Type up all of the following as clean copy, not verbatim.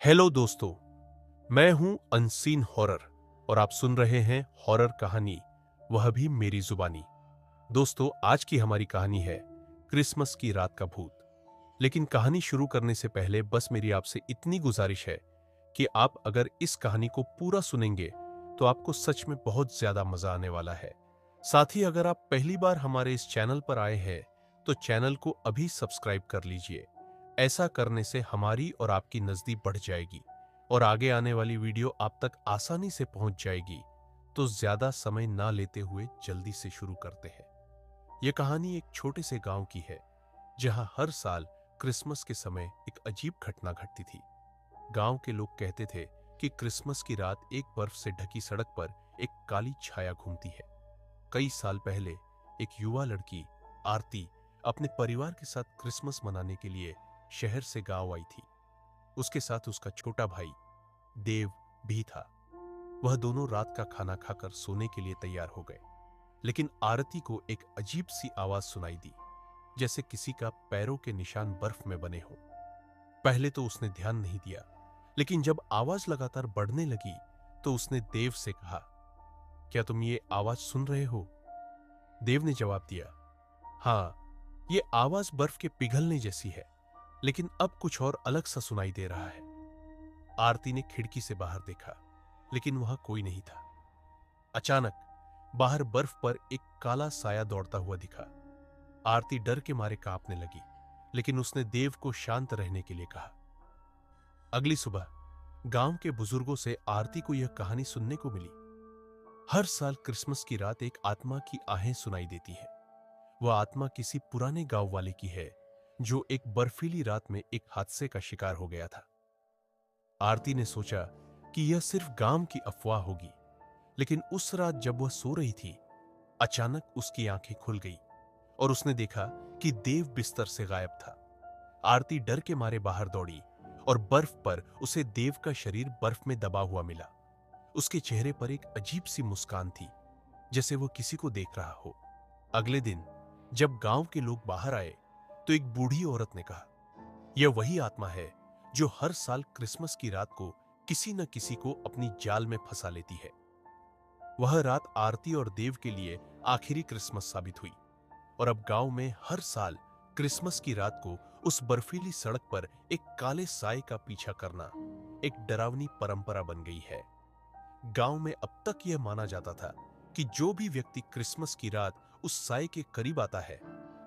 Hello दोस्तों, मैं हूं अनसीन हॉरर और आप सुन रहे हैं हॉरर कहानी, वह भी मेरी जुबानी। दोस्तों, आज की हमारी कहानी है क्रिसमस की रात का भूत। लेकिन कहानी शुरू करने से पहले बस मेरी आपसे इतनी गुजारिश है कि आप अगर इस कहानी को पूरा सुनेंगे तो आपको सच में बहुत ज्यादा मजा आने वाला है। साथ ही अगर आप पहली बार हमारे इस चैनल पर आए हैं तो चैनल को अभी सब्सक्राइब कर लीजिए। ऐसा करने से हमारी और आपकी नजदीक बढ़ जाएगी और आगे आने वाली वीडियो आप तक आसानी से पहुंच जाएगी। तो ज्यादा समय ना लेते हुए जल्दी से शुरू करते हैं। यह कहानी एक छोटे से गांव की है जहां हर साल क्रिसमस के समय एक अजीब घटना घटती थी। गांव के लोग कहते थे कि क्रिसमस की रात एक बर्फ से ढकी सड़क पर एक काली छाया घूमती है। कई साल पहले एक युवा लड़की आरती अपने परिवार के साथ क्रिसमस मनाने के लिए शहर से गांव आई थी। उसके साथ उसका छोटा भाई देव भी था। वह दोनों रात का खाना खाकर सोने के लिए तैयार हो गए, लेकिन आरती को एक अजीब सी आवाज सुनाई दी, जैसे किसी का पैरों के निशान बर्फ में बने हों। पहले तो उसने ध्यान नहीं दिया, लेकिन जब आवाज लगातार बढ़ने लगी तो उसने देव से कहा, क्या तुम ये आवाज सुन रहे हो? देव ने जवाब दिया, हाँ, ये आवाज बर्फ के पिघलने जैसी है, लेकिन अब कुछ और अलग सा सुनाई दे रहा है। आरती ने खिड़की से बाहर देखा, लेकिन वहां कोई नहीं था। अचानक बाहर बर्फ पर एक काला साया दौड़ता हुआ दिखा। आरती डर के मारे कांपने लगी, लेकिन उसने देव को शांत रहने के लिए कहा। अगली सुबह गांव के बुजुर्गों से आरती को यह कहानी सुनने को मिली। हर साल क्रिसमस की रात एक आत्मा की आहें सुनाई देती है। वह आत्मा किसी पुराने गांव वाले की है जो एक बर्फीली रात में एक हादसे का शिकार हो गया था। आरती ने सोचा कि यह सिर्फ गांव की अफवाह होगी, लेकिन उस रात जब वह सो रही थी, अचानक उसकी आंखें खुल गई और उसने देखा कि देव बिस्तर से गायब था। आरती डर के मारे बाहर दौड़ी और बर्फ पर उसे देव का शरीर बर्फ में दबा हुआ मिला। उसके चेहरे पर एक अजीब सी मुस्कान थी, जैसे वो किसी को देख रहा हो। अगले दिन जब गांव के लोग बाहर आए तो एक बूढ़ी औरत ने कहा, यह वही आत्मा है जो हर साल क्रिसमस की रात को किसी न किसी को अपनी जाल में फंसा लेती है। वह रात आरती और देव के लिए आखिरी क्रिसमस साबित हुई और अब गांव में हर साल क्रिसमस की रात को उस बर्फीली सड़क पर एक काले साए का पीछा करना एक डरावनी परंपरा बन गई है। गांव में अब तक यह माना जाता था कि जो भी व्यक्ति क्रिसमस की रात उस साए के करीब आता है,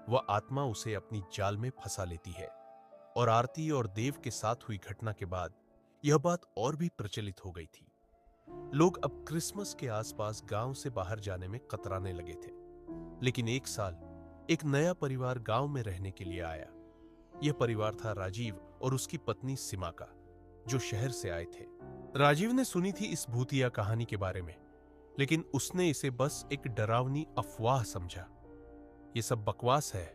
वह आत्मा उसे अपनी जाल में फंसा लेती है। और आरती और देव के साथ हुई घटना के बाद यह बात और भी प्रचलित हो गई थी। लोग अब क्रिसमस के आसपास गांव से बाहर जाने में कतराने लगे थे। लेकिन एक साल एक नया परिवार गांव में रहने के लिए आया। यह परिवार था राजीव और उसकी पत्नी सीमा का, जो शहर से आए थे। राजीव ने सुनी थी इस भूतिया कहानी के बारे में, लेकिन उसने इसे बस एक डरावनी अफवाह समझा। यह सब बकवास है,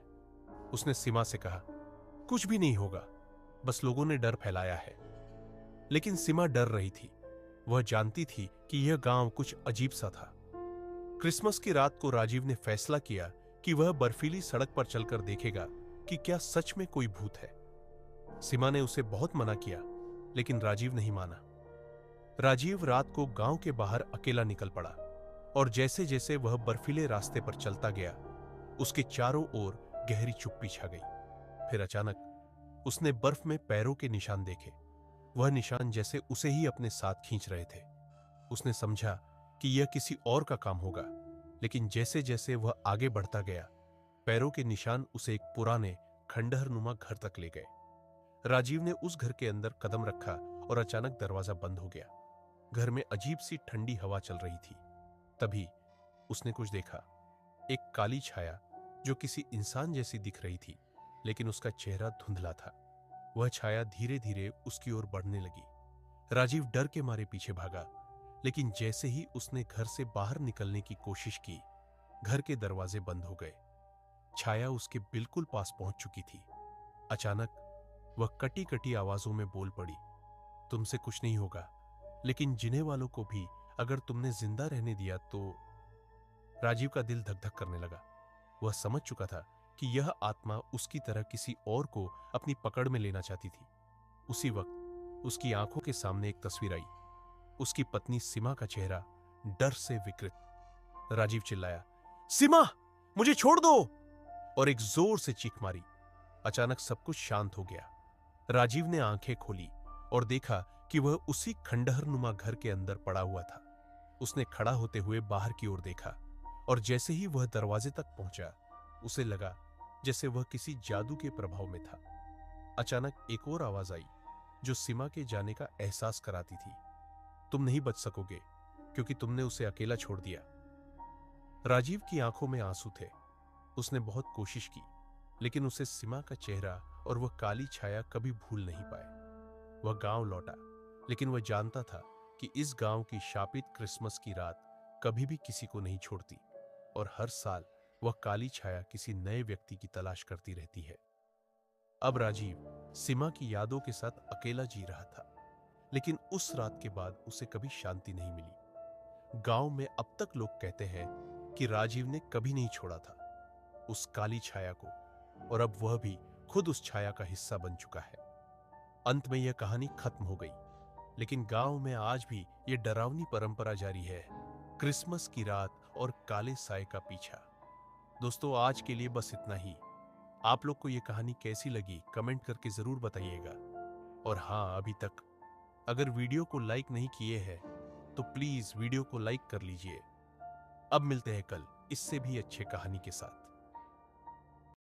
उसने सीमा से कहा। कुछ भी नहीं होगा, बस लोगों ने डर फैलाया है। लेकिन सीमा डर रही थी। वह जानती थी कि यह गांव कुछ अजीब सा था। क्रिसमस की रात को राजीव ने फैसला किया कि वह बर्फीली सड़क पर चलकर देखेगा कि क्या सच में कोई भूत है। सीमा ने उसे बहुत मना किया, लेकिन राजीव नहीं माना। राजीव रात को गांव के बाहर अकेला निकल पड़ा और जैसे जैसे वह बर्फीले रास्ते पर चलता गया, उसके चारों ओर गहरी चुप्पी छा गई। फिर अचानक उसने बर्फ में पैरों के निशान देखे। वह निशान जैसे उसे ही अपने साथ खींच रहे थे। उसने समझा कि यह किसी और का काम होगा, लेकिन जैसे जैसे वह आगे बढ़ता गया, पैरों के निशान उसे एक पुराने खंडहरनुमा घर तक ले गए। राजीव ने उस घर के अंदर कदम रखा और अचानक दरवाजा बंद हो गया। घर में अजीब सी ठंडी हवा चल रही थी। तभी उसने कुछ देखा, एक काली छाया जो किसी इंसान जैसी दिख रही थी, लेकिन उसका चेहरा धुंधला था। वह छाया धीरे धीरे उसकी ओर बढ़ने लगी। राजीव डर के मारे पीछे भागा, लेकिन जैसे ही उसने घर से बाहर निकलने की कोशिश की, घर के दरवाजे बंद हो गए। छाया उसके बिल्कुल पास पहुंच चुकी थी। अचानक वह कटी कटी आवाजों में बोल पड़ी, तुमसे कुछ नहीं होगा, लेकिन जीने वालों को भी अगर तुमने जिंदा रहने दिया तो। राजीव का दिल धक धक करने लगा। वह समझ चुका था कि यह आत्मा उसकी तरह किसी और को अपनी पकड़ में लेना चाहती थी। उसी वक्त उसकी आंखों के सामने एक तस्वीर आई। उसकी पत्नी सीमा का चेहरा डर से विकृत। राजीव चिल्लाया, सीमा, मुझे छोड़ दो, और एक जोर से चीख मारी। अचानक सब कुछ शांत हो गया। राजीव ने आंखें खोली और देखा कि वह उसी खंडहरनुमा घर के अंदर पड़ा हुआ था। उसने खड़ा होते हुए बाहर की ओर देखा और जैसे ही वह दरवाजे तक पहुंचा, उसे लगा जैसे वह किसी जादू के प्रभाव में था। अचानक एक और आवाज आई जो सीमा के जाने का एहसास कराती थी। तुम नहीं बच सकोगे क्योंकि तुमने उसे अकेला छोड़ दिया। राजीव की आंखों में आंसू थे। उसने बहुत कोशिश की, लेकिन उसे सीमा का चेहरा और वह काली छाया कभी भूल नहीं पाए। वह गांव लौटा, लेकिन वह जानता था कि इस गांव की शापित क्रिसमस की रात कभी भी किसी को नहीं छोड़ती और हर साल वह काली छाया किसी नए व्यक्ति की तलाश करती रहती है। अब राजीव सीमा की यादों के साथ अकेला जी रहा था, लेकिन उस रात के बाद उसे कभी शांति नहीं मिली। गांव में अब तक लोग कहते हैं कि राजीव ने कभी नहीं छोड़ा था उस काली छाया को, और अब वह भी खुद उस छाया का हिस्सा बन चुका है। अंत में यह कहानी खत्म हो गई, लेकिन गांव में आज भी यह डरावनी परंपरा जारी है, क्रिसमस की रात और काले साए का पीछा। दोस्तों, आज के लिए बस इतना ही। आप लोग को यह कहानी कैसी लगी कमेंट करके जरूर बताइएगा। और हाँ, अभी तक अगर वीडियो को लाइक नहीं किए हैं तो प्लीज वीडियो को लाइक कर लीजिए। अब मिलते हैं कल इससे भी अच्छे कहानी के साथ।